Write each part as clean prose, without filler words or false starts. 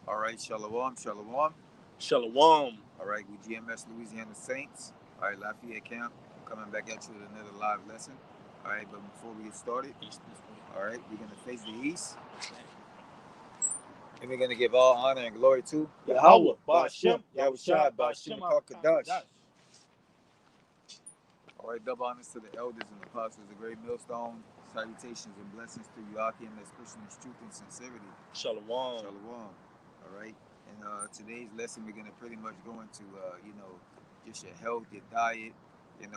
All right, Shalom, Shalom. Shalom. All right, we GMS Louisiana Saints. All right, Lafayette Camp. Coming back at you with another live lesson. All right, but before we get started, East this way. all right, we're going to face the east. Okay. And we're going to give all honor and glory to Yahweh, Yahweh, Bashem, Bashem, Yahushua, Yahushua, Bashem, Bashem, Kakadash. Kadash. All right, double honors to the elders and apostles, the great millstone. Salutations and blessings to you, Akim, that's pushing this truth and sincerity. Shalom. Shalom. All right. And today's lesson, we're going to pretty much go into, just your health, your diet, the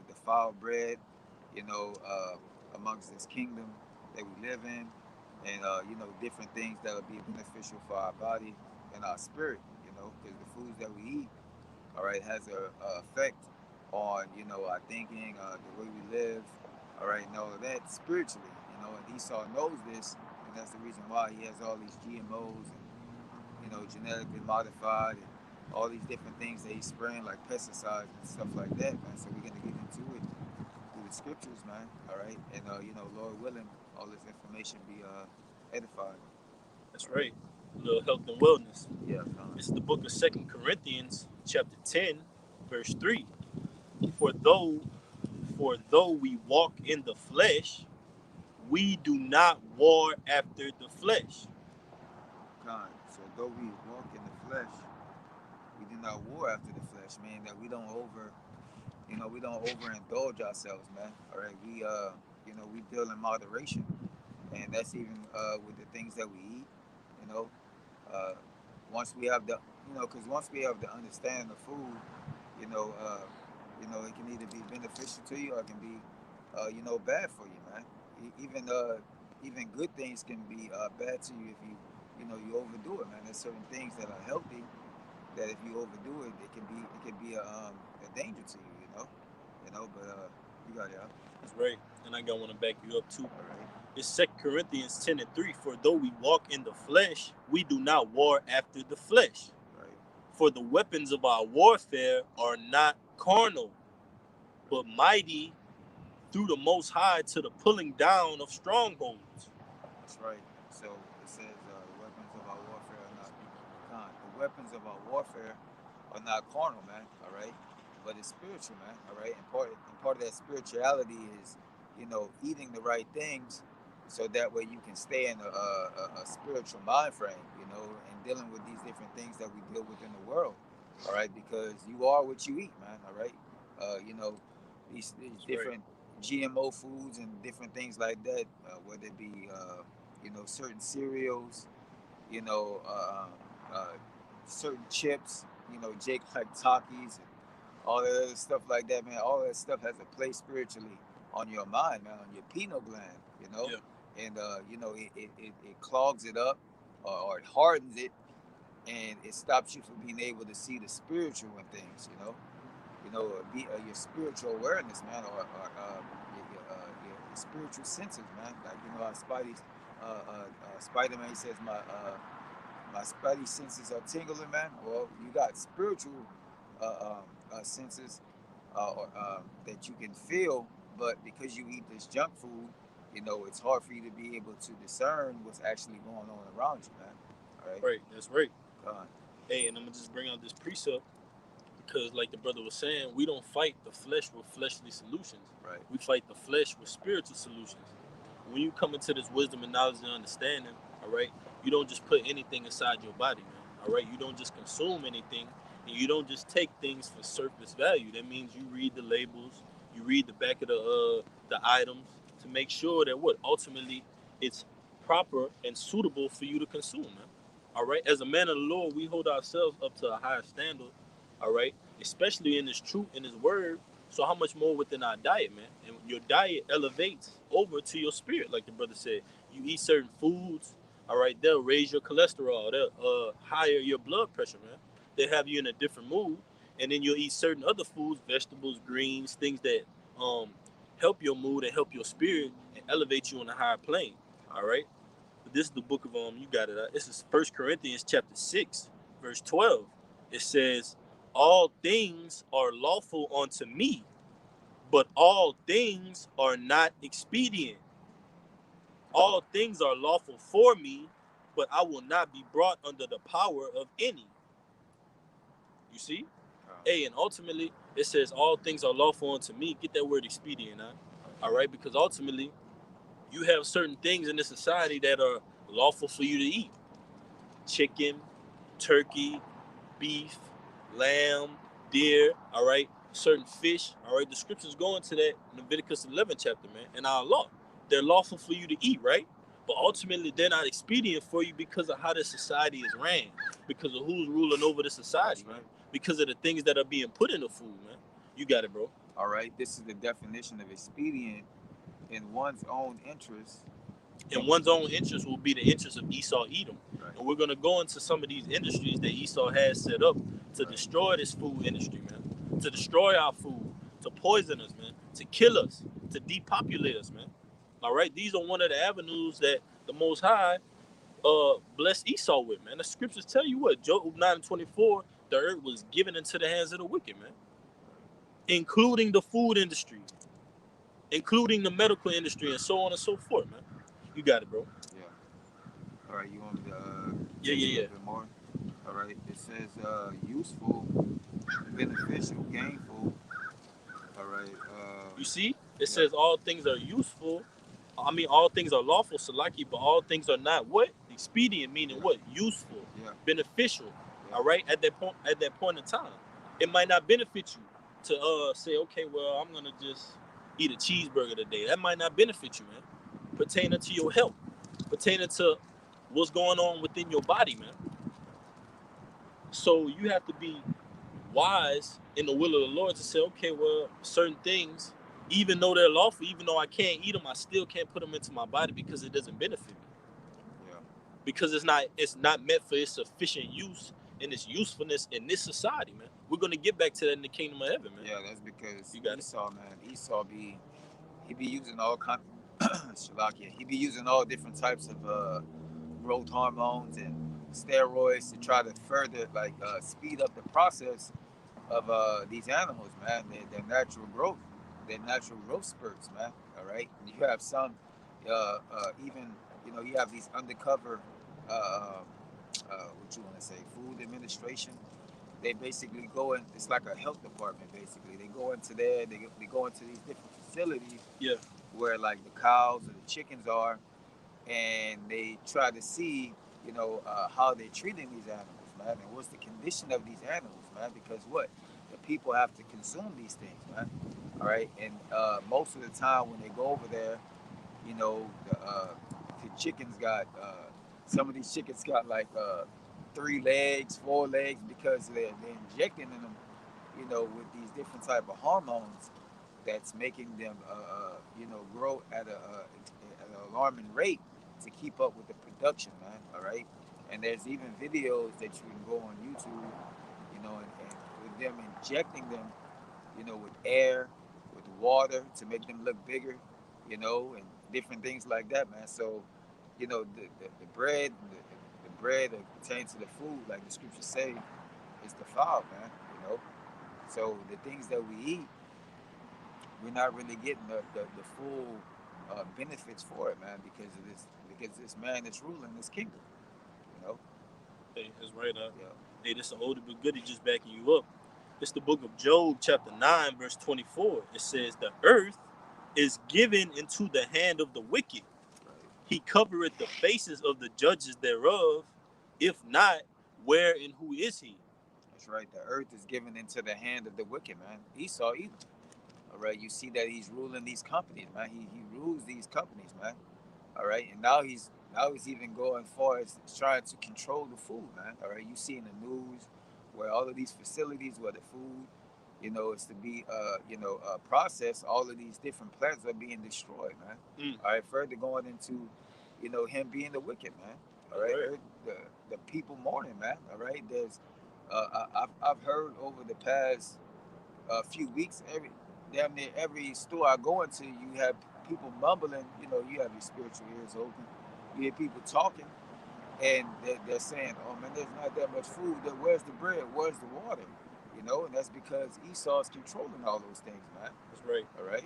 defiled bread, you know, uh, amongst this kingdom that we live in, and, different things that will be beneficial for our body and our spirit, because the foods that we eat, all right, has a effect on, our thinking, the way we live, all right, and all of that spiritually, and Esau knows this, and that's the reason why he has all these GMOs and genetically modified and all these different things that he's spraying like pesticides and stuff like that, man. So we're gonna get into it through the scriptures, man. All right, and Lord willing, all this information be edified. That's right. A little health and wellness. Yeah, It's the book of Second Corinthians, chapter 10, verse 3. For though for though we walk in the flesh, we do not war after the flesh. con. So though we walk in the flesh, we do not war after the flesh, meaning that we don't overindulge ourselves, man. All right, we deal in moderation, and that's even with the things that we eat. You know, uh, once we have the, because once we have the understanding of food, you know, uh, it can either be beneficial to you or it can be, bad for you, man. Even good things can be bad to you if you overdo it, man. There's certain things that are healthy that if you overdo it, it can be a danger to you, But you got it, huh? That's right. And I got want to back you up too. All right, It's 2 Corinthians 10 and 3. For though we walk in the flesh, we do not war after the flesh. right, For the weapons of our warfare are not carnal, but mighty through the Most High to the pulling down of strongholds. that's right. So it says the weapons of our warfare are not the weapons of our warfare are not carnal, man. All right, but it's spiritual, man. All right, and part of that spirituality is, eating the right things, so that way you can stay in a spiritual mind frame, and dealing with these different things that we deal with in the world. All right, because you are what you eat, man. All right, these That's right. different GMO foods and different things like that, whether it be certain cereals, you know, uh, uh, certain chips, Jake like Takis and all that other stuff like that, man. All that stuff has a place spiritually on your mind, man, on your pineal gland. Yeah. And it clogs it up, or it hardens it, and it stops you from being able to see the spiritual in things, your spiritual awareness, man, or your spiritual senses, man. Like how Spider Man says my spidey senses are tingling, man. Well, you got spiritual senses that you can feel, but because you eat this junk food, it's hard for you to be able to discern what's actually going on around you, man. All right, Right. That's right. God, Hey, and I'm going to just bring out this precept because, like the brother was saying, we don't fight the flesh with fleshly solutions. right, We fight the flesh with spiritual solutions. When you come into this wisdom and knowledge and understanding, all right, you don't just put anything inside your body, man. All right, you don't just consume anything, and you don't just take things for surface value. That means you read the labels, you read the back of the items to make sure that what ultimately it's proper and suitable for you to consume, man. All right, as a man of the Lord, we hold ourselves up to a higher standard. All right, especially in this truth, in His Word. So how much more within our diet, man? And your diet elevates over to your spirit, like the brother said. You eat certain foods, all right, they'll raise your cholesterol, they'll higher your blood pressure, man. They have you in a different mood, and then you'll eat certain other foods, vegetables, greens, things that um help your mood and help your spirit and elevate you on a higher plane. All right. But this is the book of you got it. This is 1 Corinthians chapter 6, verse 12. It says, "All things are lawful unto me, but all things are not expedient. All things are lawful for me, but I will not be brought under the power of any. You see? Hey, and ultimately, it says all things are lawful unto me. Get that word expedient, huh? All right, because ultimately, you have certain things in this society that are lawful for you to eat: chicken, turkey, beef, lamb, deer. All right, certain fish. All right, the scriptures go into that in Leviticus 11 chapter, man. And our law, they're lawful for you to eat, right? But ultimately, they're not expedient for you because of how the society is ran, because of who's ruling over the society, man, because of the things that are being put in the food, man. You got it, bro. All right, this is the definition of expedient in one's own interest. And one's own interest will be the interest of Esau Edom. Right. And we're going to go into some of these industries that Esau has set up to Right. destroy this food industry, man. To destroy our food, to poison us, man. To kill us, to depopulate us, man. All right, these are one of the avenues that the Most High blessed Esau with, man. The scriptures tell you what, Job 9:24, the earth was given into the hands of the wicked, man. Including the food industry, including the medical industry, and so on and so forth, man. You got it, bro. Yeah. All right, you want me to Yeah. a little bit more? All right, it says useful, beneficial, gainful. All right. You see, it says all things are useful. I mean, all things are lawful, Salaki, but all things are not what? Expedient, meaning what? Useful, beneficial. All right, at that point in time, it might not benefit you to say, okay, well, I'm gonna just eat a cheeseburger today. That might not benefit you, man. Pertaining to your health, pertaining to what's going on within your body, man. So you have to be wise in the will of the Lord to say, okay, well, certain things, even though they're lawful, even though I can't eat them, I still can't put them into my body because it doesn't benefit me. Yeah. Because it's not meant for its sufficient use and its usefulness in this society, man. We're gonna get back to that in the kingdom of heaven, man. Yeah, that's because You got Esau, man. Esau he be using all kind Shalakia. He be using all different types of growth hormones and steroids to try to further speed up the process of these animals, man. Their natural growth, their natural growth spurts, man. All right, and you have some, even you have these undercover, what you want to say, food administration. They basically go in. It's like a health department, basically. They go into there. They go into these different facilities. Yeah. Where like the cows or the chickens are, and they try to see, how they're treating these animals, man, and what's the condition of these animals, man, because what the people have to consume these things, man. All right, and most of the time when they go over there, the chickens got some of these chickens got like 3 legs, 4 legs because they're injecting in them, with these different type of hormones that's making them, grow at an alarming rate to keep up with the production, man. All right, and there's even videos that you can go on YouTube, and with them injecting them, with air, with water to make them look bigger, and different things like that, man. So, the bread, the bread that pertains to the food, like the scriptures say, is defiled, man. So the things that we eat, we're not really getting the full benefits for it, man, because this man that's ruling this kingdom, you know. Hey, that's right. Yeah. Hey, this is an older but goodie just backing you up. It's the book of Job, chapter 9, verse 24. It says, the earth is given into the hand of the wicked. Right. He covereth the faces of the judges thereof. If not, where and who is he? That's right. The earth is given into the hand of the wicked, man. Esau, either. All right. You see that he's ruling these companies, man. He rules these companies, man. All right. And now he's even going far as trying to control the food, man. All right. You see in the news where all of these facilities where the food, is to be, processed. All of these different plants are being destroyed, man. All right. Further going into, him being the wicked, man. All right. The people mourning, man. All right. There's, I've heard over the past few weeks, damn near every store I go into, you have people mumbling. You have your spiritual ears open. You hear people talking, and they're saying, "Oh man, there's not that much food. Where's the bread? Where's the water?" And that's because Esau's controlling all those things, man. That's right. All right.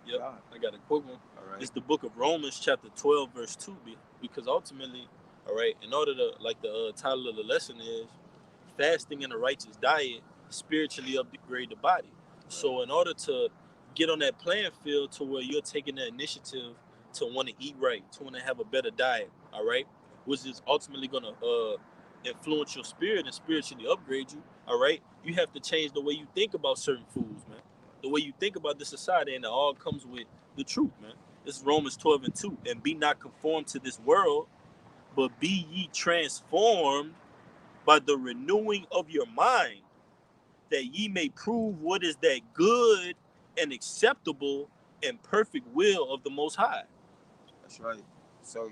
Yep. God. I got a quick one. All right. It's the book of Romans, chapter 12, verse 2, because ultimately, All right. In order to, like the title of the lesson is, fasting and a righteous diet spiritually upgrade the body. So in order to get on that playing field to where you're taking the initiative to want to eat right, to want to have a better diet, all right, which is ultimately gonna influence your spirit and spiritually upgrade you, all right, you have to change the way you think about certain foods, man. The way you think about the society, and it all comes with the truth, man. This is Romans 12:2. And be not conformed to this world, but be ye transformed by the renewing of your mind, that ye may prove what is that good and acceptable and perfect will of the Most High. That's right. So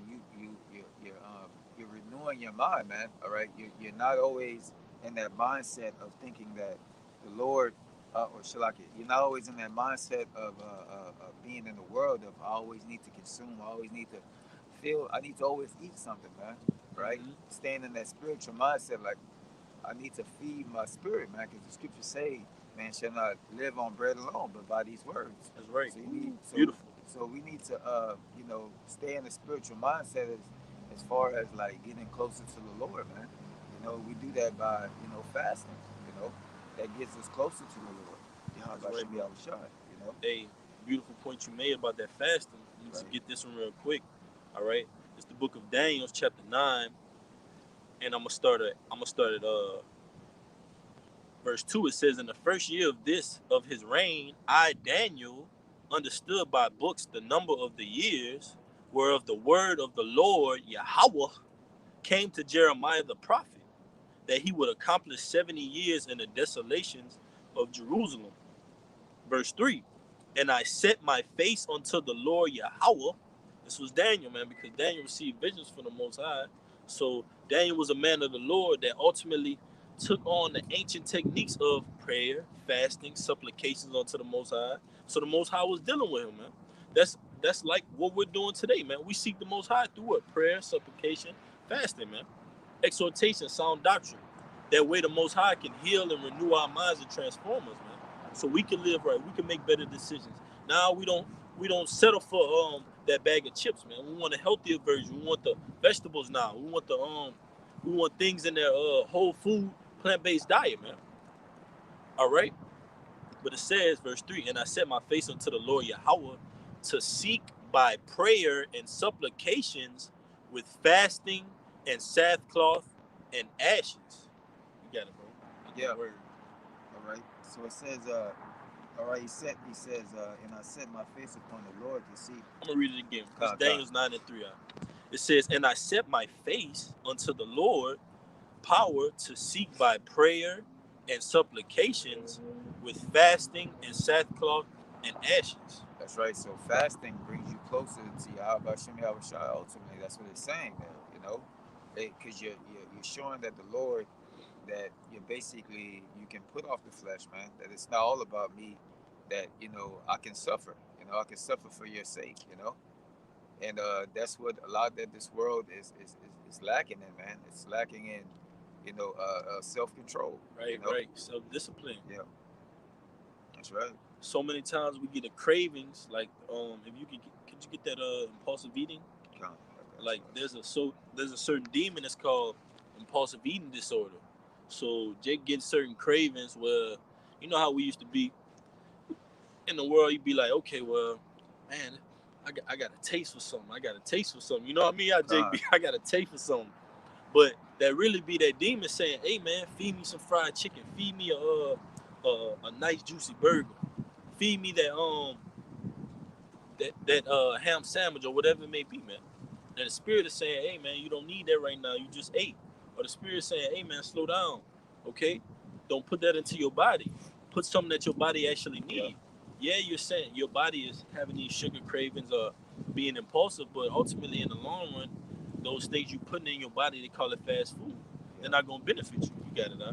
you're renewing your mind, man. All right. You're not always in that mindset of thinking that the Lord, or Shalaki, you're not always in that mindset of being in the world of I always need to consume, I always need to feel, I need to always eat something, man. Right. Mm-hmm. Staying in that spiritual mindset, like I need to feed my spirit, man, because the scriptures say, man shall not live on bread alone, but by these words. That's right. So you need, Beautiful. so we need to, stay in a spiritual mindset as far as like getting closer to the Lord, man. We do that by, fasting. That gets us closer to the Lord. That's By right, Shemi bro. Awashai, A beautiful point you made about that fasting. Let me Right. get this one real quick. All right. It's the book of Daniel, chapter 9, and I'm gonna start at verse 2. It says, in the first year of his reign, I, Daniel, understood by books the number of the years whereof the word of the Lord Yahweh came to Jeremiah the prophet, that he would accomplish 70 years in the desolations of Jerusalem. Verse 3. And I set my face unto the Lord Yahweh. This was Daniel, man, because Daniel received visions from the Most High. So Daniel was a man of the Lord that ultimately took on the ancient techniques of prayer, fasting, supplications unto the Most High. So the Most High was dealing with him, man. That's like what we're doing today, man. We seek the Most High through what? Prayer, supplication, fasting, man. Exhortation, sound doctrine. That way the Most High can heal and renew our minds and transform us, man. So we can live right. We can make better decisions. Now we don't settle for that bag of chips, man. We want a healthier version. We want the vegetables now. We want things in their whole food, plant-based diet, man. All right. But it says, verse 3, and I set my face unto the Lord Yahweh to seek by prayer and supplications with fasting and sackcloth and ashes. You got it, bro. Yeah. Word. All right. So it says, all right, he says, and I set my face upon the Lord to see. I'm gonna read it again. It's Daniel's 9:3. It says, and I set my face unto the Lord power to seek by prayer and supplications with fasting and sackcloth and ashes. That's right. So fasting brings you closer to Yahweh Shem Yahushua. Ultimately, that's what it's saying there. Because you're showing that the Lord, that you can put off the flesh, man. That it's not all about me. That I can suffer. I can suffer for your sake. And that's what a lot that this world is lacking in, man. It's lacking in self control. Right, right. Self discipline. Yeah, that's right. So many times we get the cravings, like if could you get that impulsive eating? Like there's a certain demon that's called impulsive eating disorder. So Jake gets certain cravings where, you know how we used to be in the world. You'd be like, okay, well, man, I got a taste for something. I got a taste for something. You know what I mean? I got a taste for something. But that really be that demon saying, hey man, feed me some fried chicken. Feed me a nice juicy burger. Feed me that ham sandwich or whatever it may be, man. And the spirit is saying, hey man, you don't need that right now. You just ate. Or the spirit is saying, hey man, slow down. Okay? Don't put that into your body. Put something that your body actually needs. Yeah, you're saying your body is having these sugar cravings or being impulsive, but ultimately in the long run, those things you putting in your body, they call it fast food. They're not gonna benefit you. You got it, huh?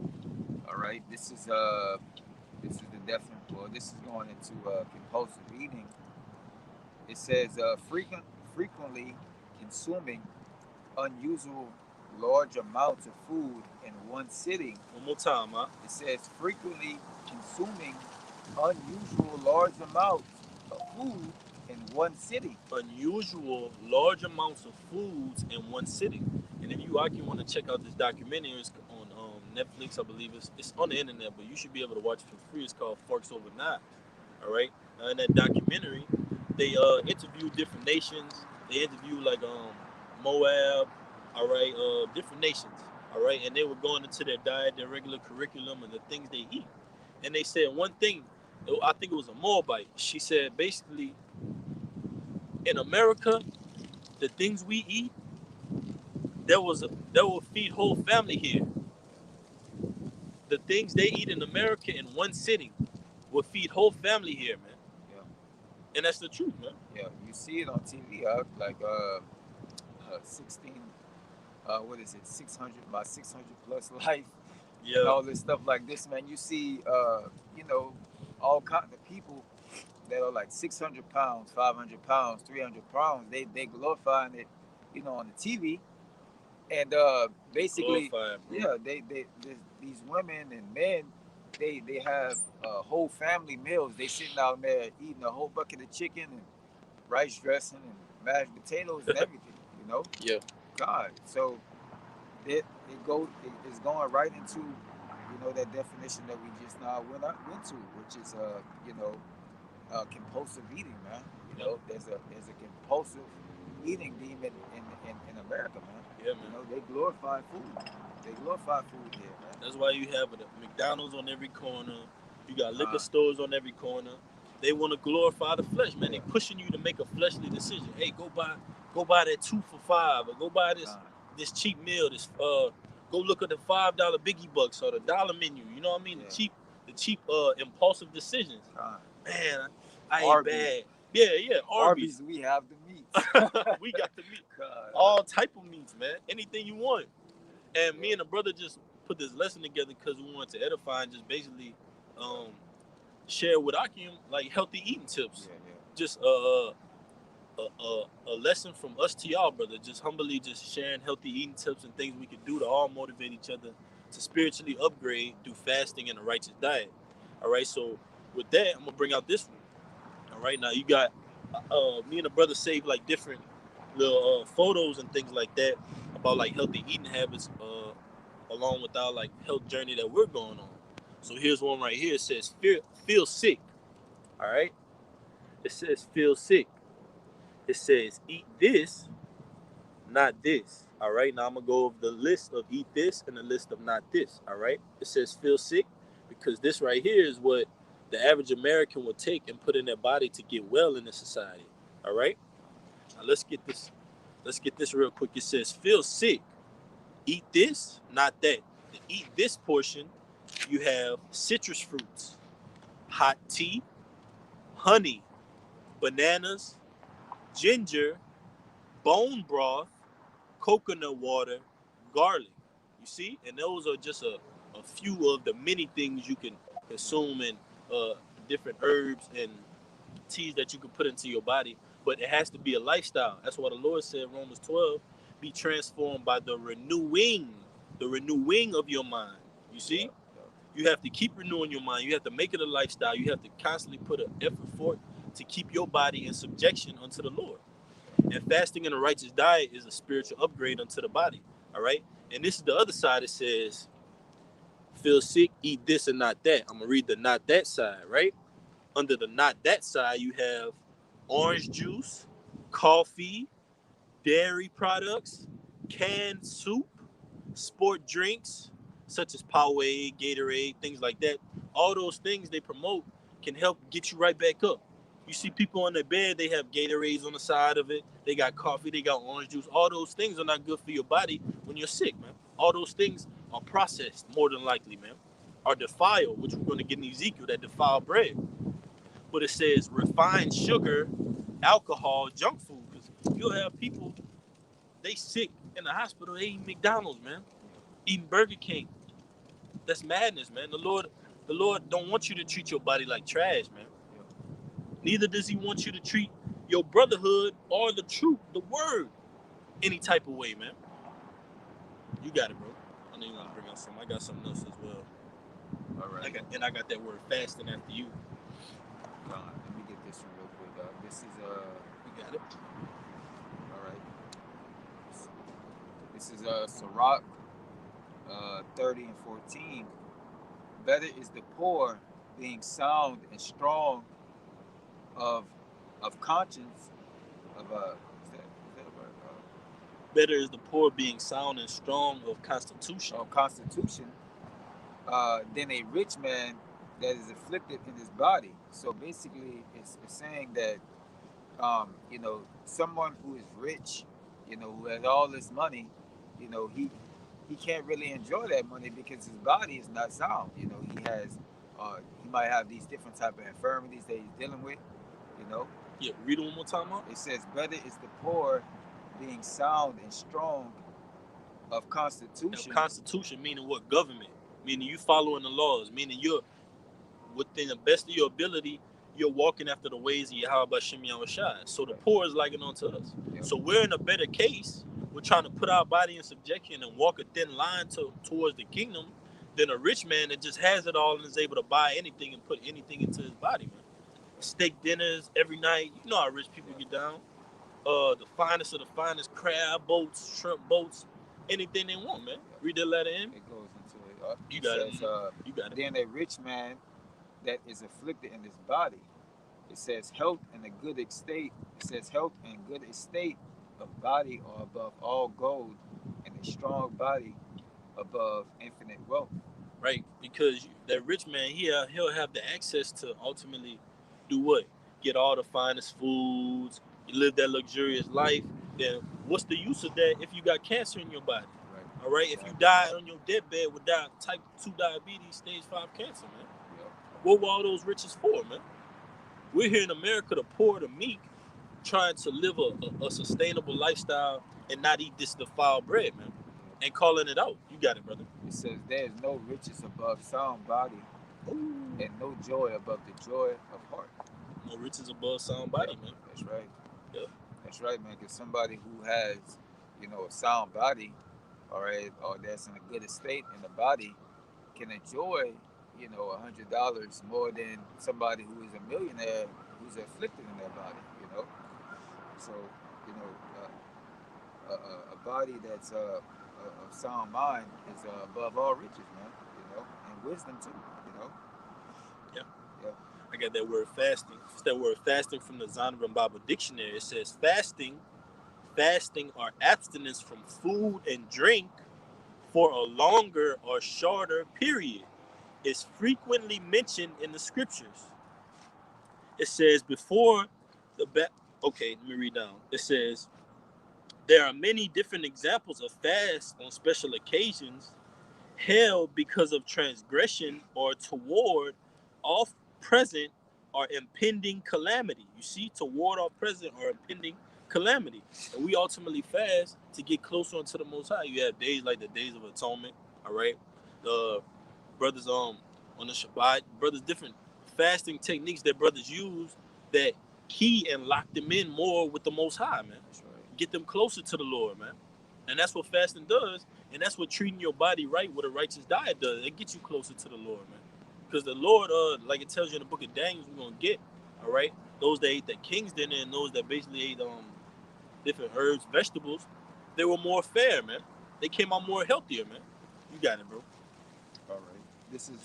All right. This is the definite. Well, this is going into compulsive eating. It says frequently consuming unusual large amounts of food in one sitting. One more time, huh? It says frequently consuming unusual large amounts of food in one sitting. Unusual large amounts of foods in one sitting. And if you want to check out this documentary, it's on Netflix, I believe. It's on the internet, but you should be able to watch it for free. It's called Forks Over Knives. All right. In that documentary, they interview different nations. They interview like Moab, all right, different nations, all right, and they were going into their diet, their regular curriculum, and the things they eat. And they said one thing. I think it was a Moabite. She said basically, in America, the things we eat, that will feed whole family here. The things they eat in America in one sitting will feed whole family here, man. Yeah. And that's the truth, man. Yeah. You see it on TV, like 16. What is it? 600 by 600 plus life, and Yeah. all this stuff like this, man. You see, you know, all kind of people that are like 600 pounds, 500 pounds, 300 pounds. They glorifying it, you know, on the TV, and basically, Glorified, bro. yeah, these women and men, they have whole family meals. They sitting out there eating a whole bucket of chicken and rice dressing and mashed potatoes and everything, you know. Yeah. God, so it is going right into, you know, that definition that we just now went to, which is you know, compulsive eating, man. You know, there's a compulsive eating demon in America, man. Yeah, You man. know, they glorify food. They glorify food here, man. That's why you have a McDonald's on every corner. You got liquor Uh, stores on every corner. They want to glorify the flesh, man. Yeah. They pushing you to make a fleshly decision. Hey, go buy that 2 for $5, or go buy God, this cheap meal. Go look at the $5 Biggie Bucks or the dollar menu. You know what I mean? Yeah. The cheap impulsive decisions. God. Man, I ate Arby's. bad. Yeah, Arby's. We have the meat. We got the meat. God, All type of meats, man. Anything you want. And me and the brother just put this lesson together because we wanted to edify and just basically share with Akim like healthy eating tips. yeah. Just a lesson from us to y'all, brother. Just humbly just sharing healthy eating tips and things we can do to all motivate each other to spiritually upgrade through fasting and a righteous diet. All right, so with that, I'm gonna bring out this one. All right, now you got me and the brother save like different little photos and things like that about like healthy eating habits along with our like health journey that we're going on. So here's one right here. It says feel sick. All right. It says feel sick. It says eat this, not this. All right. Now I'm gonna go over the list of eat this and the list of not this. All right. It says feel sick because this right here is what the average American will take and put in their body to get well in this society. All right. Now let's get this. Let's get this real quick. It says feel sick. Eat this, not that. To eat this portion, you have citrus fruits, hot tea, honey, bananas, ginger, bone broth, coconut water, garlic. You see? And those are just a few of the many things you can consume in different herbs and teas that you can put into your body. But it has to be a lifestyle. That's what the Lord said, Romans 12, be transformed by the renewing of your mind. You see? You have to keep renewing your mind. You have to make it a lifestyle. You have to constantly put an effort forth to keep your body in subjection unto the Lord. And fasting and a righteous diet is a spiritual upgrade unto the body. All right. And this is the other side. It says, feel sick, eat this and not that. I'm going to read the not that side, right? Under the not that side, you have orange juice, coffee, dairy products, canned soup, sport drinks, such as Powerade, Gatorade, things like that. All those things they promote can help get you right back up. You see people on their bed, they have Gatorades on the side of it. They got coffee, they got orange juice. All those things are not good for your body when you're sick, man. All those things are processed, more than likely, man. Are defiled, which we're going to get in Ezekiel, that defiled bread. But it says refined sugar, alcohol, junk food. Because you'll have people, they sick in the hospital, they eat McDonald's, man. Eating Burger King. That's madness, man. The Lord don't want you to treat your body like trash, man. Neither does he want you to treat your brotherhood or the truth, the word, any type of way, man. You got it, bro. I know you want to bring out something. I got something else as well. All right. I got that word fasting after you. Let me get this one real quick. This is You got it. all right. This This is Sirach 30 and 14. Better is the poor being sound and strong of conscience of is that a word? Better is the poor being sound and strong of constitution. Of constitution than a rich man that is afflicted in his body. So basically, it's saying that someone who is rich, who has all this money, he can't really enjoy that money because his body is not sound. He might have these different type of infirmities that he's dealing with. Yeah, read it one more time, Mark. It says, "Better is the poor being sound and strong of constitution." Now, constitution meaning what? Government. Meaning you following the laws. Meaning you're within the best of your ability. You're walking after the ways of Yahweh Shem Yahushua. So the poor is likened unto us. Yep. So we're in a better case. We're trying to put our body in subjection and walk a thin line towards the kingdom than a rich man that just has it all and is able to buy anything and put anything into his body, man. Steak dinners every night. You know how rich people get down. The finest of the finest crab boats, shrimp boats, anything they want, man. Read that letter in. It goes into it. You got it. You got it. Then a rich man that is afflicted in his body. It says health and a good estate. It says health and good estate of body are above all gold, and a strong body above infinite wealth. Right, because that rich man here, he'll have the access to ultimately do what? Get all the finest foods, you live that luxurious life. Then what's the use of that if you got cancer in your body? Right. All right, if you die on your deathbed with type 2 diabetes, stage 5 cancer, man. Yep. What were all those riches for, man? We're here in America, the poor, the meek, trying to live a sustainable lifestyle and not eat this defiled bread, man. And calling it out. You got it, brother. It says there is no riches above sound body, and no joy above the joy of heart. No riches above sound body, man. That's right. Yep. That's right, man. Because somebody who has, a sound body, all right, or that's in a good estate in the body, can enjoy, $100 more than somebody who is a millionaire who's afflicted in their body. So, a body that's of sound mind is above all riches, man. And wisdom too. Yeah. Yeah. I got that word fasting. It's that word fasting from the Zondervan Bible Dictionary. It says fasting or abstinence from food and drink for a longer or shorter period is frequently mentioned in the scriptures. It says before the okay, let me read down. It says there are many different examples of fasts on special occasions held because of transgression or toward off present or impending calamity. You see, toward off present or impending calamity. And we ultimately fast to get closer unto the Most High. You have days like the Days of Atonement, all right? The brothers on the Shabbat, brothers different fasting techniques that brothers use that key and lock them in more with the Most High, man. That's right. Get them closer to the Lord, man. And that's what fasting does. And that's what treating your body right with a righteous diet does. It gets you closer to the Lord, man. Because the Lord, like it tells you in the book of Daniel, we're going to get, all right? Those that ate that king's dinner and those that basically ate different herbs, vegetables, they were more fair, man. They came out more healthier, man. You got it, bro. All right. This is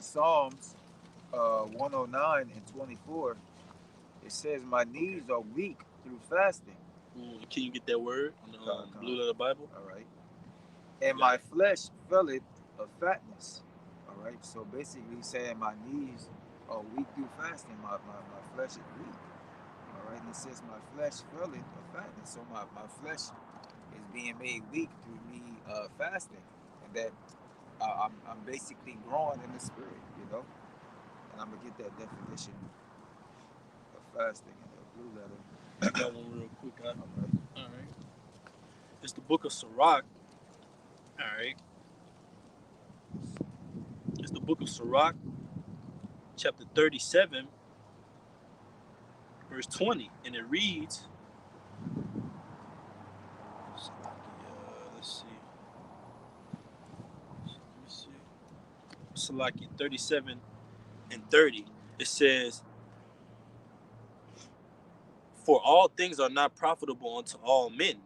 Psalms 109 and 24. It says, "My knees are weak through fasting." Ooh, can you get that word on the blue letter Bible? All right. "And my flesh felleth of fatness." All right. So basically saying my knees are weak through fasting. My flesh is weak. All right. And it says my flesh felleth of fatness. So my flesh is being made weak through me fasting. And that I'm basically growing in the spirit, And I'm going to get that definition of fasting in the blue letter. I got one real quick, huh? All right. It's the book of Sirach. All right. It's the book of Sirach, chapter 37, verse 20. And it reads, let's see. Salaki 37 and 30. It says, "For all things are not profitable unto all men,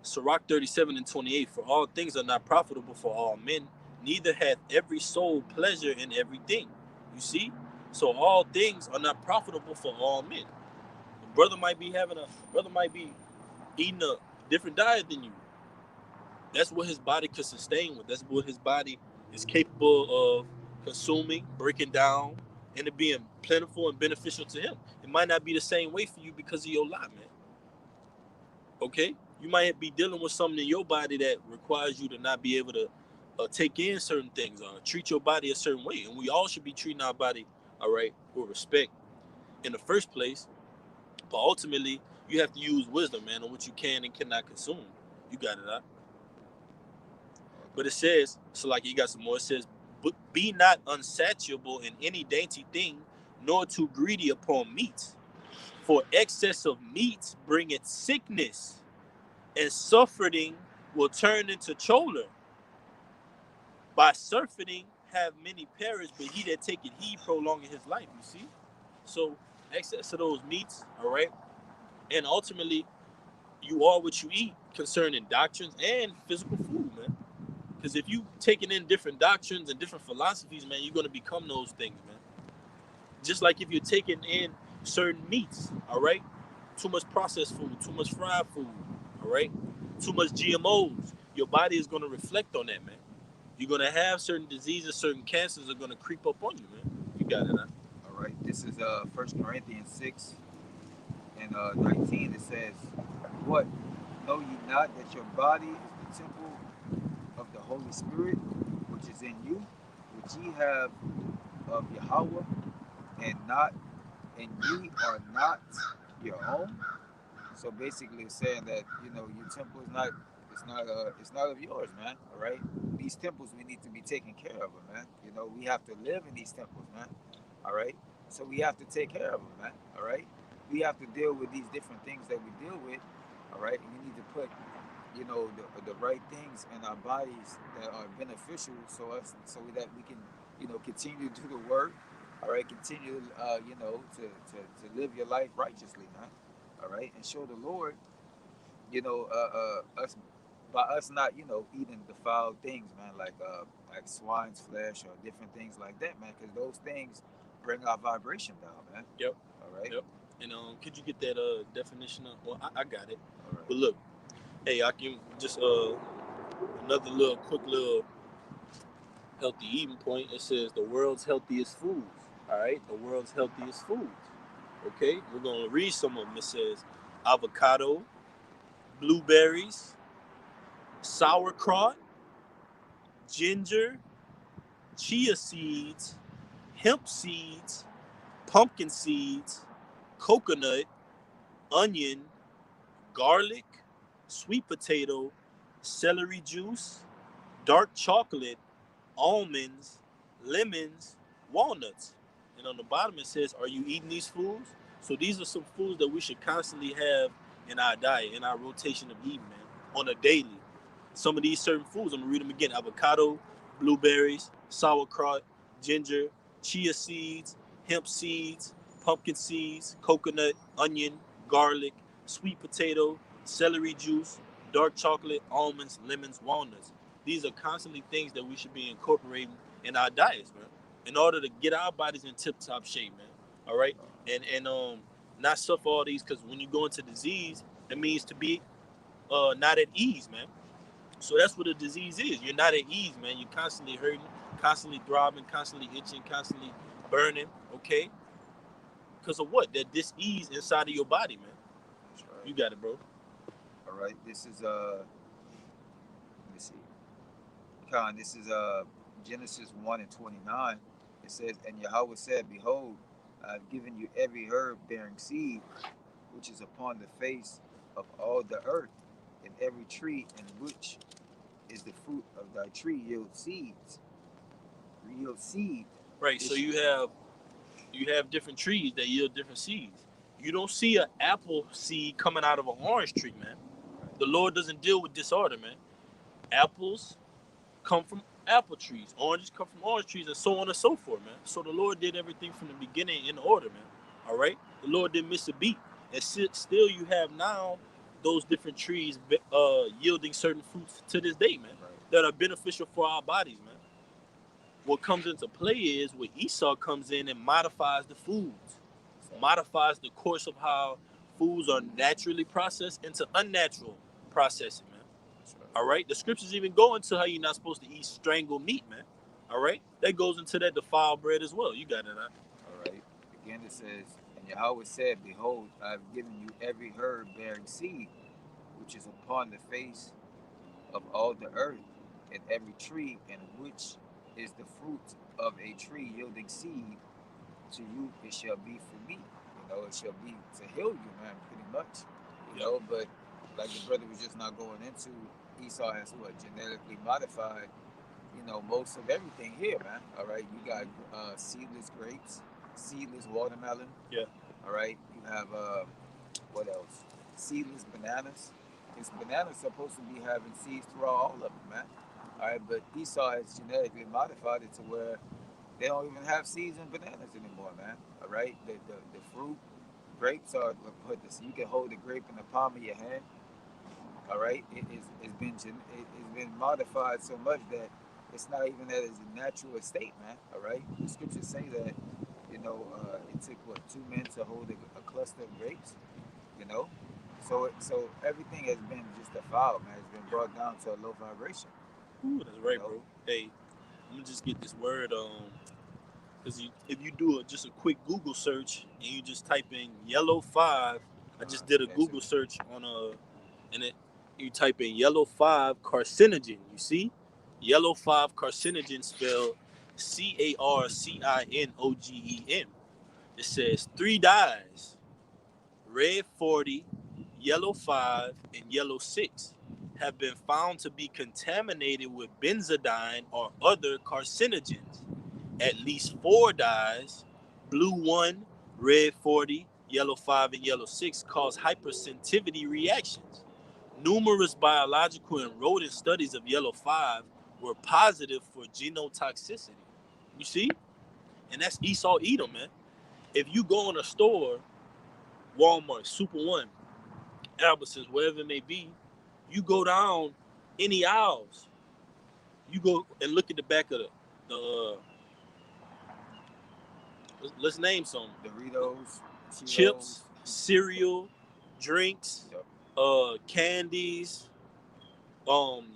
Sirach 37:28, for all things are not profitable for all men, neither hath every soul pleasure in everything. You see? So all things are not profitable for all men. Brother might be eating a different diet than you. That's what his body could sustain with. That's what his body is capable of consuming, breaking down, and it being plentiful and beneficial to him. It might not be the same way for you because of your lot, man. Okay? You might be dealing with something in your body that requires you to not be able to take in certain things or treat your body a certain way. And we all should be treating our body, all right, with respect in the first place. But ultimately, you have to use wisdom, man, on what you can and cannot consume. You got it, huh? But it says, so like you got some more, it says, but be not unsatiable in any dainty thing, nor too greedy upon meat. For excess of meat bringeth sickness, and suffering will turn into choler. By surfeiting have many perished, but he that taketh heed prolonging his life, you see? So excess of those meats, all right? And ultimately, you are what you eat concerning doctrines and physical food, man. Because if you taking in different doctrines and different philosophies, man, you're going to become those things, man. Just like if you're taking in certain meats, all right? Too much processed food, too much fried food, all right? Too much GMOs. Your body is going to reflect on that, man. You're going to have certain diseases, certain cancers are going to creep up on you, man. You got it, huh? All right. This is 1 Corinthians 6 and 19. It says, "What know ye not that your body is the temple of the Holy Spirit, which is in you, which ye have of Yahweh, and not and ye are not your own." So basically, it's saying that your temple is not it's not of yours, man. All right, these temples we need to be taking care of them, man. We have to live in these temples, man. All right, so we have to take care of them, man. All right, we have to deal with these different things that we deal with. All right, and we need to put the right things in our bodies that are beneficial, so that we can continue to do the work. All right, continue to live your life righteously, man. All right, and show the Lord, us by us not eating defiled things, man, like swine's flesh or different things like that, man, because those things bring our vibration down, man. Yep. All right. Yep. And could you get that definition of? Well, I got it. All right. But look, hey, I can just another little quick little healthy eating point. It says the world's healthiest foods. All right, the world's healthiest foods. Okay, we're gonna read some of them. It says avocado, blueberries, sauerkraut, ginger, chia seeds, hemp seeds, pumpkin seeds, coconut, onion, garlic, sweet potato, celery juice, dark chocolate, almonds, lemons, walnuts. And on the bottom it says, are you eating these foods? So these are some foods that we should constantly have in our diet, in our rotation of eating, man, on a daily. Some of these certain foods, I'm gonna read them again: avocado, blueberries, sauerkraut, ginger, chia seeds, hemp seeds, pumpkin seeds, coconut, onion, garlic, sweet potato, celery juice, dark chocolate, almonds, lemons, walnuts. These are constantly things that we should be incorporating in our diets, man, in order to get our bodies in tip top shape, man. All right, and not suffer all these, because when you go into disease, it means to be not at ease, man. So that's what a disease is. You're not at ease, man. You're constantly hurting, constantly throbbing, constantly itching, constantly burning. Okay, because of what? That dis-ease inside of your body, man. That's right. You got it, bro. All right. This is let me see. This is Genesis 1:29. It says, "And Yahweh said, Behold, I have given you every herb bearing seed, which is upon the face of all the earth, and every tree in which is the fruit of thy tree yield seeds." Yield seed. Right. So you have different trees that yield different seeds. You don't see an apple seed coming out of an orange tree, man. The Lord doesn't deal with disorder, man. Apples come from apple trees. Oranges come from orange trees, and so on and so forth, man. So the Lord did everything from the beginning in order, man. All right? The Lord didn't miss a beat. And still you have now those different trees yielding certain fruits to this day, man, Right. that are beneficial for our bodies, man. What comes into play is where Esau comes in and modifies the foods, modifies the course of how foods are naturally processed into unnatural processing, man. That's right. All right. The scriptures even go into how you're not supposed to eat strangled meat, man. All right. That goes into that defiled bread as well. You got it, huh? All right. Again, it says, and Yahweh said, Behold, I have given you every herb bearing seed, which is upon the face of all the earth, and every tree in which is the fruit of a tree yielding seed, to you it shall be for me. You know, it shall be to heal you, man, pretty much. You Yep. know, but like the brother was just not going into, Esau has what? Genetically modified, you know, most of everything here, man. All right. You got seedless grapes, seedless watermelon. Yeah. All right. You have, what else? Seedless bananas. Because bananas supposed to be having seeds throughout all of them, man. All right, but Esau has genetically modified it to where they don't even have seeds in bananas anymore, man. All right, the fruit, grapes are put this. You can hold a grape in the palm of your hand. All right, it's been modified so much that it's not even at its natural estate, man. All right, the scriptures say that it took what 2 men to hold a cluster of grapes. You know, so everything has been just defiled, man. It's been brought down to a low vibration. Ooh, that's You right, know, bro. Hey, let me just get this word. Because if you do just a quick Google search and you just type in yellow five, I just did a that's Google search on and it you type in yellow five carcinogen. You see, yellow five carcinogen spelled CARCINOGEN. It says three dyes: red 40, yellow 5, and yellow 6 have been found to be contaminated with benzodiazepine or other carcinogens. At least four dyes, blue 1, red 40, yellow 5, and yellow 6, cause hypersensitivity reactions. Numerous biological and rodent studies of yellow 5 were positive for genotoxicity. You see? And that's Esau Edom, man. If you go in a store, Walmart, Super One, Albertsons, wherever it may be, you go down any aisles, you go and look at the back of the let's name some Doritos, Cheetos. chips, cereal, drinks, Yep. candies,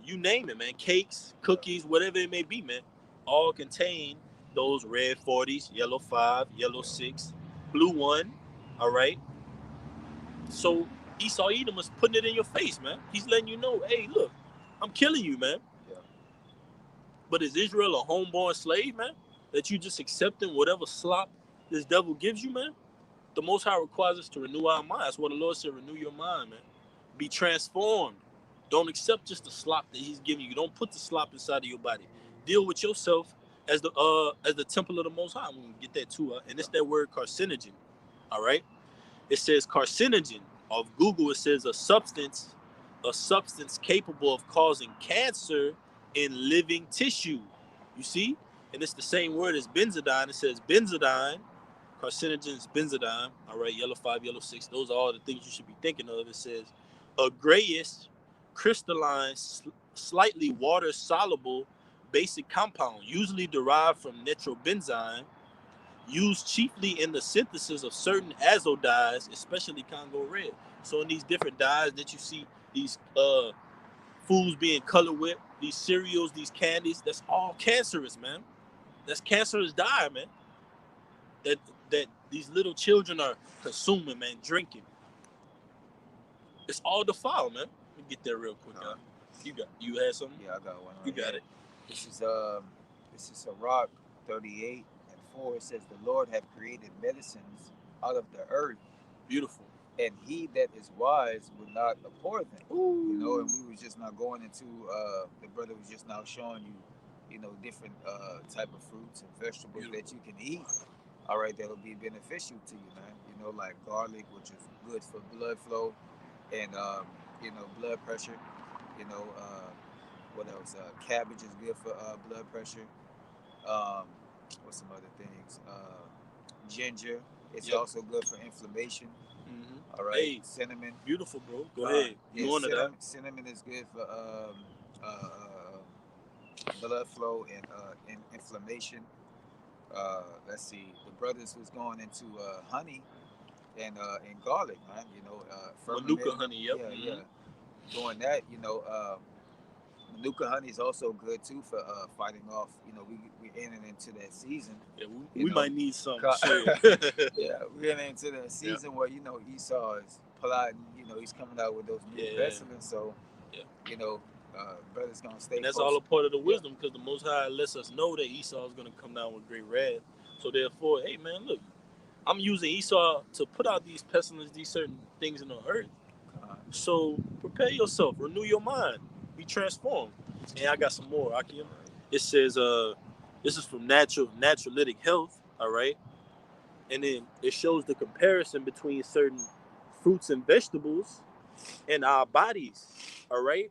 you name it, man, cakes, Yep. cookies, whatever it may be, man, all contain those red 40s, yellow 5, yellow Yep. 6, blue 1. All right. So Esau Edom is putting it in your face, man. He's letting you know, hey, look, I'm killing you, man. Yep. But is Israel a homeborn slave, man? That you just accepting whatever slop this devil gives you, man? The Most High requires us to renew our minds. That's what the Lord said, renew your mind, man. Be transformed. Don't accept just the slop that he's giving you. Don't put the slop inside of your body. Deal with yourself as the temple of the Most High. I'm gonna get that too, and it's that word carcinogen. All right. It says carcinogen. Of Google, it says a substance capable of causing cancer in living tissue. You see? And it's the same word as benzodiazepine. It says benzodiazepine, carcinogens, benzodiazepine. All right, yellow 5, yellow 6. Those are all the things you should be thinking of. It says a grayish, crystalline, slightly water soluble basic compound, usually derived from nitrobenzene, used chiefly in the synthesis of certain azo dyes, especially Congo red. So in these different dyes that you see, these foods being colored with, these cereals, these candies, that's all cancerous, man. That's cancerous dye, man. That that these little children are consuming, man, drinking. It's all defiled, man. Let me get that real quick, y'all. You had something? Yeah, I got one You right got here. it. This is Sirach 38:4. It says, The Lord hath created medicines out of the earth, Beautiful. and he that is wise will not abhor them. Ooh. You know, and we was just now going into the brother was just now showing you, different type of fruits and vegetables Beautiful. that you can eat. All right, that'll be beneficial to you, man. You know, like garlic, which is good for blood flow and blood pressure. You know, what else? Cabbage is good for blood pressure. Um, what's some other things? Ginger. It's Yep. also good for inflammation. Mm-hmm. All right, Hey, cinnamon. beautiful, bro. Go God, ahead. yeah, You on to that? cinnamon is good for blood flow and inflammation. Let's see, the brothers was going into honey and garlic, man. You know, Manuka fermenting. honey. Yep. Yeah, Mm-hmm. yeah, doing that. You know, Manuka honey is also good too for fighting off. You know, we're entering into that season. Yeah, You we know, might need some co- shit. yeah, we're entering into that Yeah, season where you know Esau is plotting. You know, he's coming out with those new yeah, pestilence. So yeah. you know, brothers gonna And stay that's all close. a part of the Yeah, wisdom, because the Most High lets us know that Esau is going to come down with great wrath. So therefore, hey man, look, I'm using Esau to put out these pestilence, these certain things in the earth. uh, So prepare yourself, renew your mind, be transformed. And I got some more, Akim. all right, It says, this is from Naturalitic Health, all right? And then it shows the comparison between certain fruits and vegetables in our bodies, all right?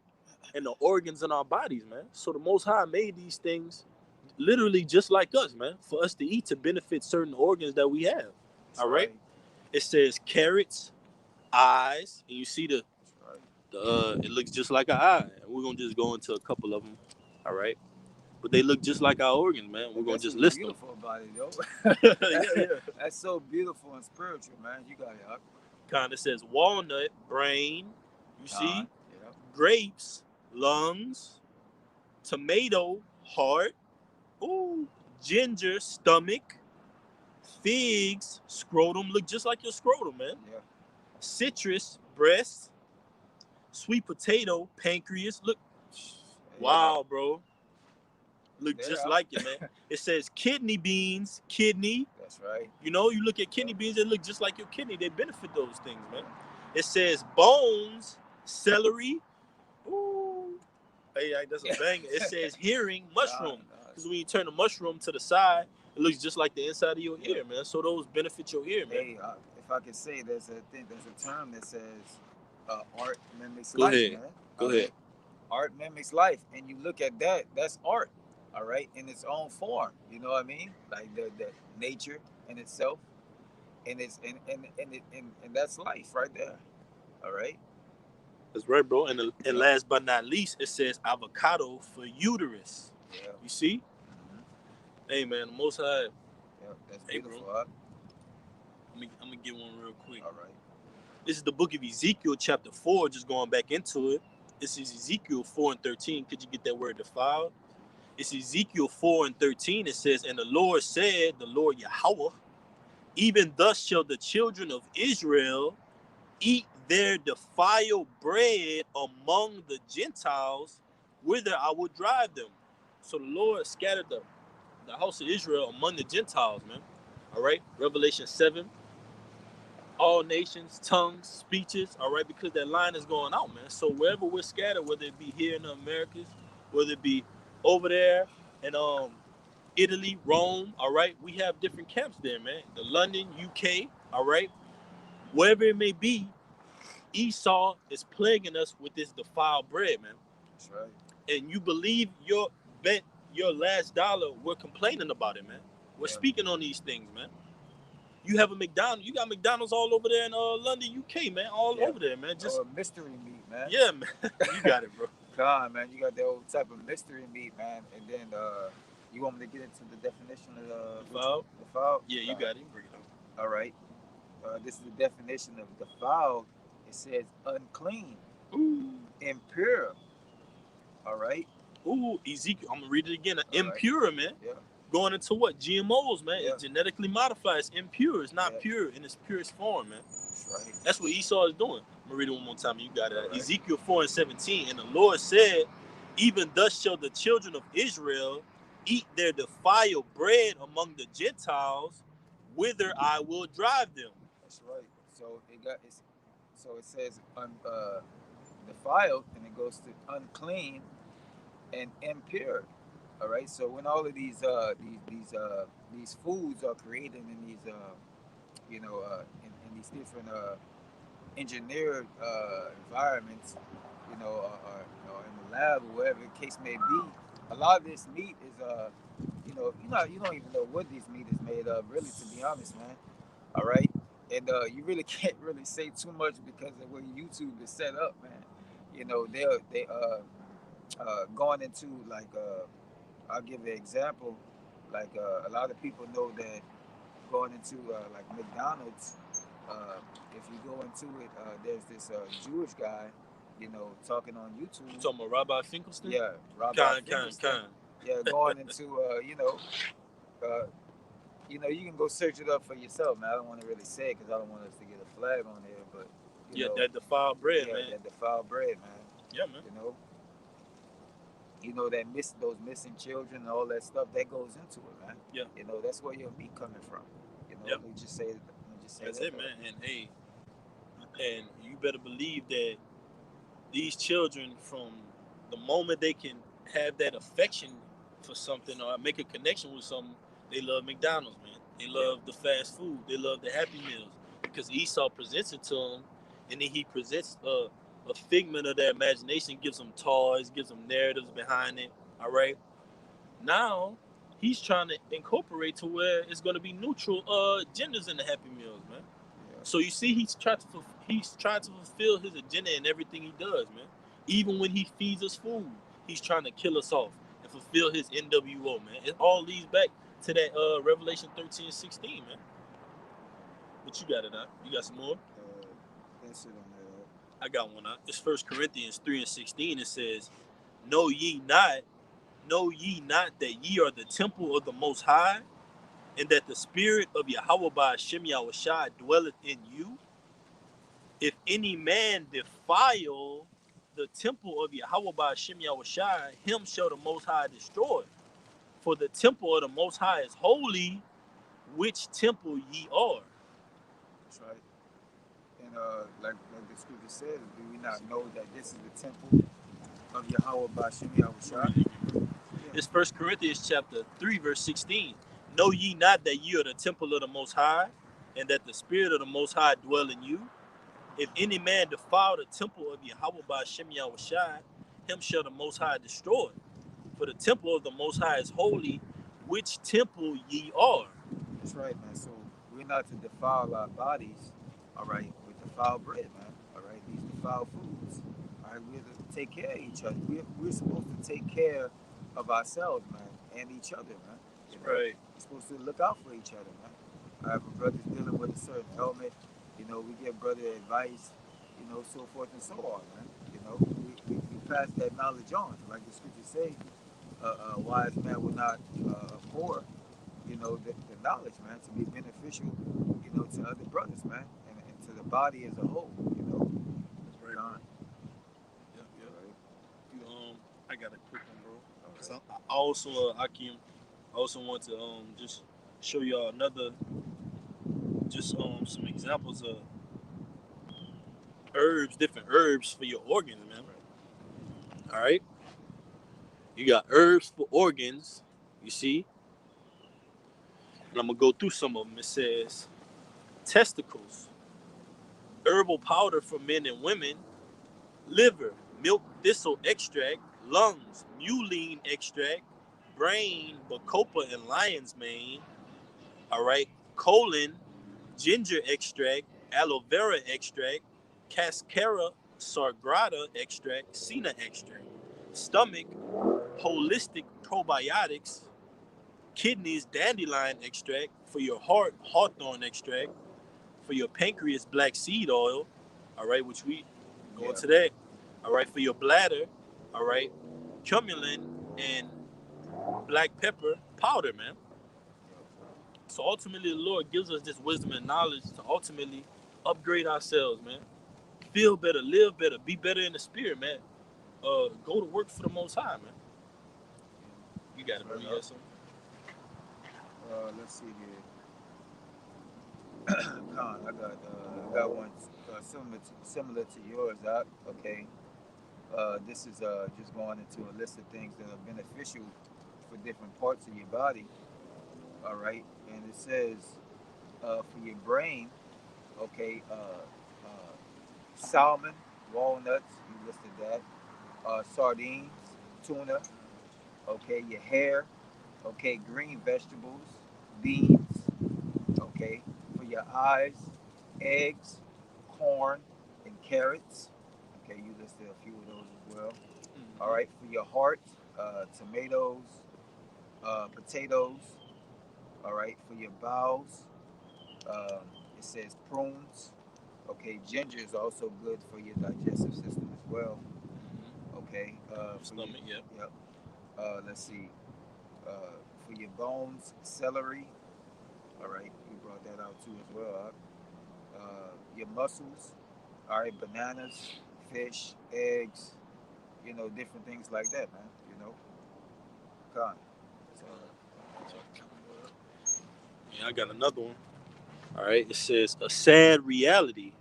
And the organs in our bodies, man. So the Most High made these things literally just like us, man, for us to eat to benefit certain organs that we have, that's all right? right, It says carrots, eyes, and you see that's right. it looks just like an eye. And we're gonna just go into a couple of them, all right? But they look just like our organs, man. We're And gonna that's just what's list them. beautiful about it, yo. Yeah, yeah. That's so beautiful and spiritual, man. You got it, Huck. Kind of says walnut, brain. You see, Yeah, grapes, lungs, tomato, heart. Ooh, ginger, stomach. Figs, scrotum. Look just like your scrotum, man. yeah. Citrus, breast. Sweet potato, pancreas. Look, Hey, Huck. wow, bro. Look There, just Huck. like it, man. It says kidney beans, kidney. That's right. You know, you look at Yeah, kidney beans, they look just like your kidney. They benefit those things, man. yeah. It says bones, celery. Ooh. Hey, that's a banger. It says hearing, Nah, mushroom. nah. Because when you turn the mushroom to the side, it looks just like the inside of your Yeah. ear, man. So those benefit your ear, man. Hey, if I could say, there's a term that says art mimics Go life, ahead. man. Go All ahead. right, art mimics life, and you look at that, that's art. All right, in its own form. You know what I mean? Like the nature in itself, and it's and that's life right there. All right. That's right, bro. And Yeah. last but not least, it says avocado for uterus. Yeah. You see? Hmm. Hey, man, the Most High. Yeah. That's Hey, bro. beautiful, huh? I'm going to get one real quick. All right. This is the book of Ezekiel, chapter 4, just going back into it. This is Ezekiel 4 and 13. Could you get that word defiled? It's Ezekiel 4 and 13. It says, and the Lord said, the Lord Yahweh, even thus shall the children of Israel eat their defiled bread among the Gentiles, whither I will drive them. So the Lord scattered the house of Israel among the Gentiles, man. All right, Revelation 7, all nations, tongues, speeches, all right, because that line is going out, man. So wherever we're scattered, whether it be here in the Americas, whether it be over there in Italy, Rome, all right, we have different camps there, man. The London, UK, all right, wherever it may be, Esau is plaguing us with this defiled bread, man. That's right. And you believe your bet your last dollar, we're complaining about it, man. We're Yeah. speaking on these things, man. You have a McDonald's, you got McDonald's all over there in London, UK, man, all Yeah. over there, man. Just Mystery meat, man. yeah, man. You got it, bro. God, man, you got that old type of mystery meat, man. And then you want me to get into the definition of Defiled? defiled? Yeah, you got it. Bring it up. All right. This is the definition of defiled. It says unclean, Ooh, impure. All right. ooh, Ezekiel. I'm gonna read it again. All right. Impure, man. Yeah. Going into what? GMOs, man. Yeah. It's genetically modified. It's impure. It's not Yeah. pure in its purest form, man. That's right. That's what Esau is doing. I'm gonna read it one more time. You got it. All right. Ezekiel 4 and 17. And the Lord said, even thus shall the children of Israel eat their defiled bread among the Gentiles, whither I will drive them. That's right. So it says defiled, and it goes to unclean and impure. All right. So when all of these foods are created in these in these different engineered environments, in the lab or whatever the case may be, a lot of this meat is you don't even know what this meat is made of, really, to be honest, man. All right. and you really can't really say too much because of where YouTube is set up, man. You know, they going into like I'll give an example. Like a lot of people know that going into like McDonald's, uh, if you go into it, there's this Jewish guy, you know, talking on You YouTube. talking about Rabbi Finkelstein? Yeah, Rabbi Kind. Finkelstein. Yeah, going into uh, you can go search it up for yourself, man. I don't want to really say it because I don't want us to get a flag on there, but you Yeah, know, that defiled bread, yeah, man. that defiled bread, man. Yeah, man. That those missing children and all that stuff that goes into it, man. Yeah. That's where your meat coming from. Yep. Let me just say That's that. it, man. And hey, and you better believe that these children, from the moment they can have that affection for something or make a connection with something, they love McDonald's, man. They love the fast food. They love the Happy Meals because Esau presents it to them, and then he presents a figment of their imagination, gives them toys, gives them narratives behind it. All right. Now he's trying to incorporate to where it's going to be neutral genders in the Happy Meals, man. Yeah. So you see, he's trying to fulfill his agenda in everything he does, man. Even when he feeds us food, he's trying to kill us off and fulfill his NWO, man. It all leads back to that Revelation 13:16, man. But you got it out. You got some more? That's it on that. I got one out. It's 1 Corinthians 3:16. It says, Know ye not, know ye not that ye are the temple of the Most High, and that the Spirit of Yahweh by Hashem Yahushua dwelleth in you? If any man defile the temple of Yahweh by Hashem Yahushua, him shall the Most High destroy. For the temple of the Most High is holy, which temple ye are. That's right. And like the scripture says, do we not know that this is the temple of Yahweh Bashim Yahushua? It's 1 Corinthians chapter 3, verse 16. Know ye not that ye are the temple of the Most High, and that the Spirit of the Most High dwell in you? If any man defile the temple of Yahweh by Hashem Yahushua, him shall the Most High destroy. For the temple of the Most High is holy, which temple ye are. That's right, man. So we're not to defile our bodies, all right, with defiled bread, man. All right, these defiled foods. All right, we're to take care of each other. We're supposed to take care of ourselves, man, and each other, man. Right. We're supposed to look out for each other, man. All right, if a brother's dealing with a certain ailment, we give brother advice, so forth and so on, man. We pass that knowledge on, like the scriptures say. A wise man will not pour, the knowledge, man, to be beneficial, to other brothers, man, and to the body as a whole, That's right. John. Yep. Right. I got a quick one, bro. Right. So I also, Akim, I also want to just show y'all another, just some examples of different herbs for your organs, man. Right. All right. You got herbs for organs, you see, and I'm gonna go through some of them. It says testicles, herbal powder for men and women, liver, milk thistle extract, lungs, mullein extract, brain, bacopa and lion's mane. All right, colon, ginger extract, aloe vera extract, cascara sagrada extract, senna extract, stomach, holistic probiotics, kidneys, dandelion extract, for your heart, hawthorn extract, for your pancreas, black seed oil, all right, which we go into that, all right, for your bladder, all right, cumulin and black pepper powder, man. So ultimately, the Lord gives us this wisdom and knowledge to ultimately upgrade ourselves, man. Feel better, live better, be better in the spirit, man. Go to work for the Most High, man. You got it, bro. You got something? Let's see here. Con, I got one similar to yours, okay. This is just going into a list of things that are beneficial for different parts of your body. All right, and it says for your brain, okay, salmon, walnuts, you listed that, sardines, tuna, okay, your hair, okay, green vegetables, beans, okay, for your eyes, eggs, corn, and carrots. Okay, you listed a few of those as well. All Mm-hmm. right, for your heart, tomatoes, potatoes. All right, for your bowels, um, it says prunes. Okay, ginger is also good for your digestive system as well. Mm-hmm. Okay, for your Stomach, yep. yep. Let's see. For your bones, celery. All right, we brought that out too as well. Your muscles. All right, bananas, fish, eggs. Different things like that, man. Con. So, Yeah, I got another one. All right, it says a sad reality.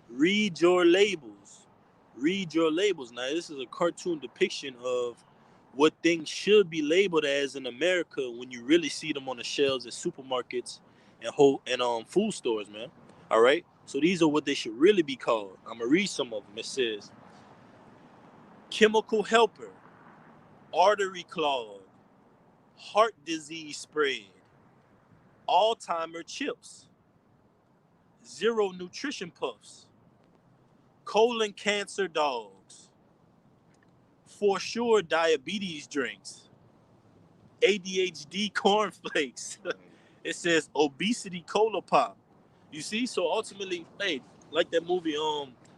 Read your labels. Read your labels. Now, this is a cartoon depiction of what things should be labeled as in America when you really see them on the shelves at supermarkets and food stores, man. All right. So these are what they should really be called. I'm gonna read some of them. It says chemical helper, artery clog, heart disease spread, Alzheimer chips, zero nutrition puffs, colon cancer dogs, for sure diabetes drinks, ADHD cornflakes. right. It says obesity cola pop. You see, so ultimately, hey, like that movie,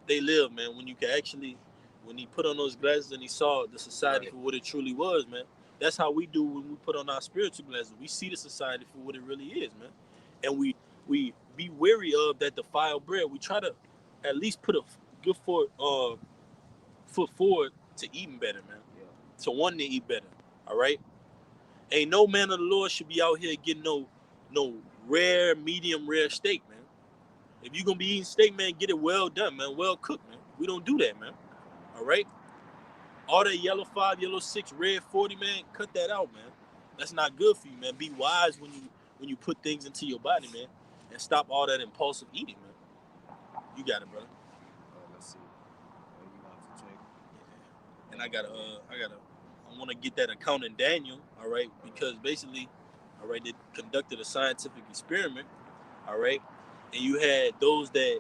They Live, man. When you can actually, when he put on those glasses and he saw the society Right. for what it truly was, man. That's how we do when we put on our spiritual glasses. We see the society for what it really is, man, and we be wary of that defiled bread. We try to at least put a good foot forward to eating better, man. Yeah. To wanting to eat better. All right. Ain't no man of the Lord should be out here getting no rare, medium rare steak, man. If you gonna be eating steak, man, get it well done, man, well cooked, man. We don't do that, man. All right. All that yellow 5, yellow 6, red 40, man, cut that out, man. That's not good for you, man. Be wise when you put things into your body, man, and stop all that impulsive eating, man. You got it, brother. Let's see. You want to check? And I want to get that account in Daniel, all right, because basically, all right, they conducted a scientific experiment, all right, and you had those that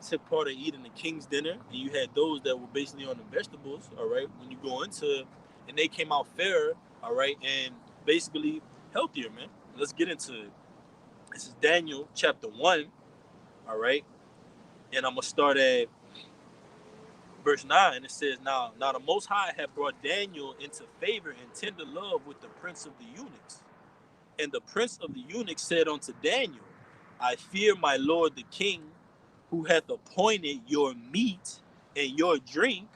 took part in eating the king's dinner, and you had those that were basically on the vegetables, all right, when you go into it, and they came out fairer, all right, and basically healthier, man. Let's get into it. This is Daniel chapter 1, all right, and I'm going to start at verse 9. It says, now the Most High had brought Daniel into favor and tender love with the prince of the eunuchs. And the prince of the eunuchs said unto Daniel, I fear my lord the king, who hath appointed your meat and your drink,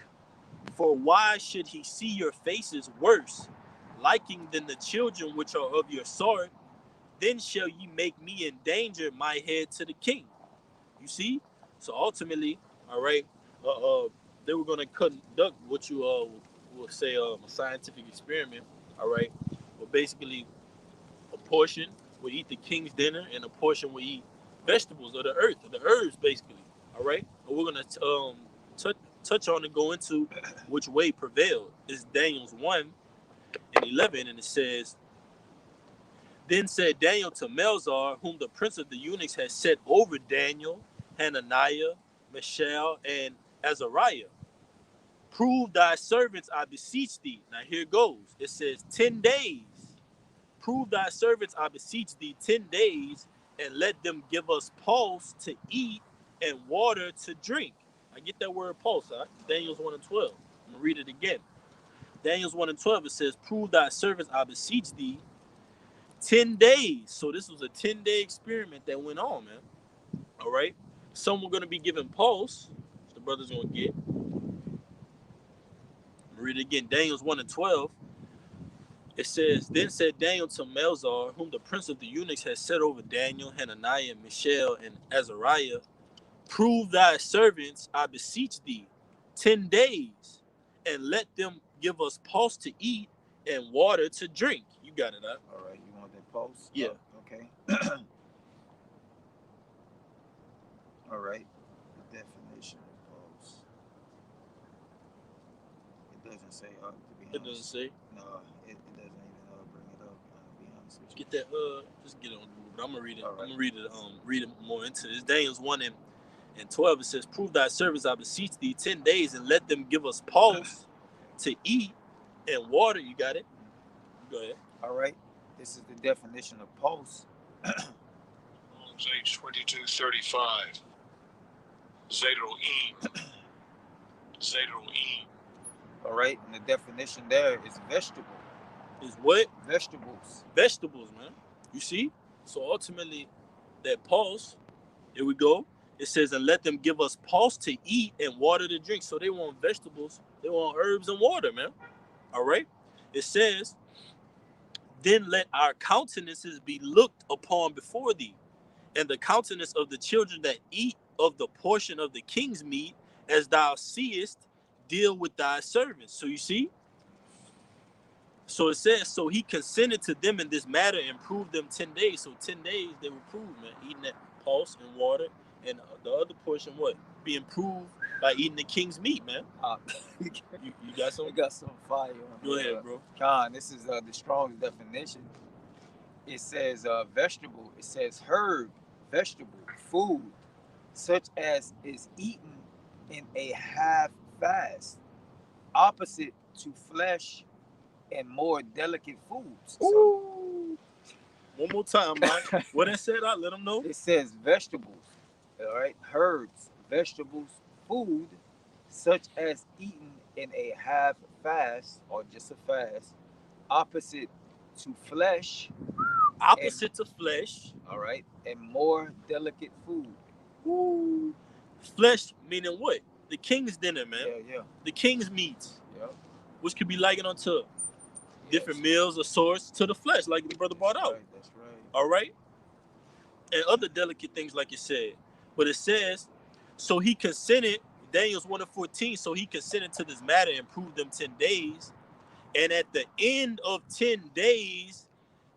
for why should he see your faces worse, liking than the children which are of your sort? Then shall ye make me endanger my head to the king. You see? So ultimately, all right, uh, uh they were gonna conduct what you would say a scientific experiment, all right. Well, basically, a portion would eat the king's dinner, and a portion would eat vegetables or the earth, or the herbs, basically. All right, and we're gonna touch on and go into which way prevailed. It's Daniel's 1:11, and it says, then said Daniel to Melzar, whom the prince of the eunuchs had set over Daniel, Hananiah, Mishael, and Azariah, prove thy servants, I beseech thee. Now here goes. It says 10 days. Prove thy servants, I beseech thee, 10 days, and let them give us pulse to eat and water to drink. I get that word pulse, huh? Daniel's 1:12. I'm going to read it again. Daniel's 1:12, it says, prove thy servants, I beseech thee, 10 days. So this was a 10-day experiment that went on, man. All right. Some were going to be given pulse. The brother's going to get. Read it again. Daniel's 1:12. It says, then said Daniel to Melzar, whom the prince of the eunuchs had set over Daniel, Hananiah, Mishael, and Azariah, prove thy servants, I beseech thee, 10 days, and let them give us pulse to eat and water to drink. You got it, huh? All right. You want that pulse? Yeah. Okay. All right. The definition of pulse. It doesn't say. To be It doesn't honest, say. no, it doesn't even bring it up. To be honest with you. Get that just get it on Google. But I'm gonna read it. All I'm right. gonna read it. Read it more into it. It's Daniel's 1 and And 12, it says, prove thy service, I beseech thee, 10 days, and let them give us pulse to eat and water. You got it? Go ahead. All right. This is the definition of pulse. Psalms 22:35. Zedoim. Zedoim. All right. And the definition there is vegetable. Is what? Vegetables. Vegetables, man. You see? So ultimately, that pulse, here we go. It says, and let them give us pulse to eat and water to drink. So they want vegetables, they want herbs and water, man. All right. It says, then let our countenances be looked upon before thee, and the countenance of the children that eat of the portion of the king's meat, as thou seest, deal with thy servants. So you see? So it says, so he consented to them in this matter and proved them 10 days. So 10 days they were proved, man, eating that pulse and water, and the other portion, what? Being proved by eating the king's meat, man. You got some? I got some fire. Go ahead, bro. Khan, this is the strongest definition. It says vegetable. It says herb, vegetable, food, such as is eaten in a half fast, opposite to flesh and more delicate foods. Ooh. One more time, man. What it said, I let them know. It says vegetables, all right, herbs, vegetables, food, such as eaten in a half fast or just a fast, opposite to flesh. Opposite to flesh. All right, and more delicate food. Ooh. Flesh meaning what? The king's dinner, man. Yeah. The king's meats. Yeah. Which could be likened unto different meals or source to the flesh, like the brother brought out. That's right. All right? And other delicate things, like you said. But it says, so he consented, Daniel's 1:14, so he consented to this matter and proved them 10 days. And at the end of 10 days,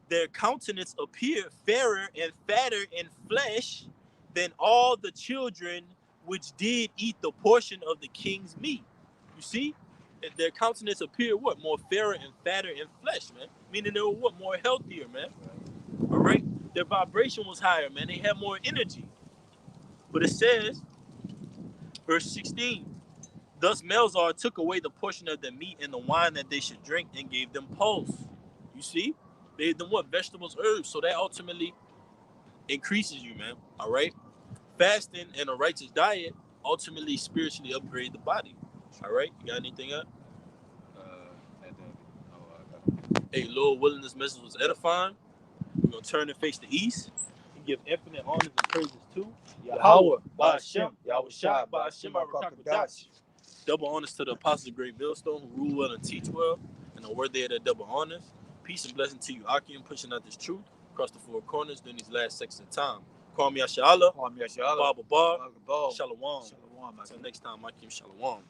their countenance appeared fairer and fatter in flesh than all the children which did eat the portion of the king's meat. You see? Their countenance appeared what? More fairer and fatter in flesh, man. Meaning they were what? More healthier, man. All right? Their vibration was higher, man. They had more energy. But it says, verse 16, thus Melzar took away the portion of the meat and the wine that they should drink and gave them pulse. You see? They gave them what? Vegetables, herbs. So that ultimately increases you, man. All right? Fasting and a righteous diet ultimately spiritually upgrade the body. All right? You got anything else? Hey, Lord willing, this message was edifying. We're going to turn and face the east and give infinite honors and praises to Yahweh, Ba'ashem, Yahweh Shai, Ba'ashem, Barakakadash. Double honors to the apostles of Great Millstone who rule well and teach well, and are worthy of their double honors. Peace and blessing to you, Akim, pushing out this truth across the four corners during these last seconds of time. Call me Asha Allah, Baba Bar, Shalom. Until next time, Akim, Shalom.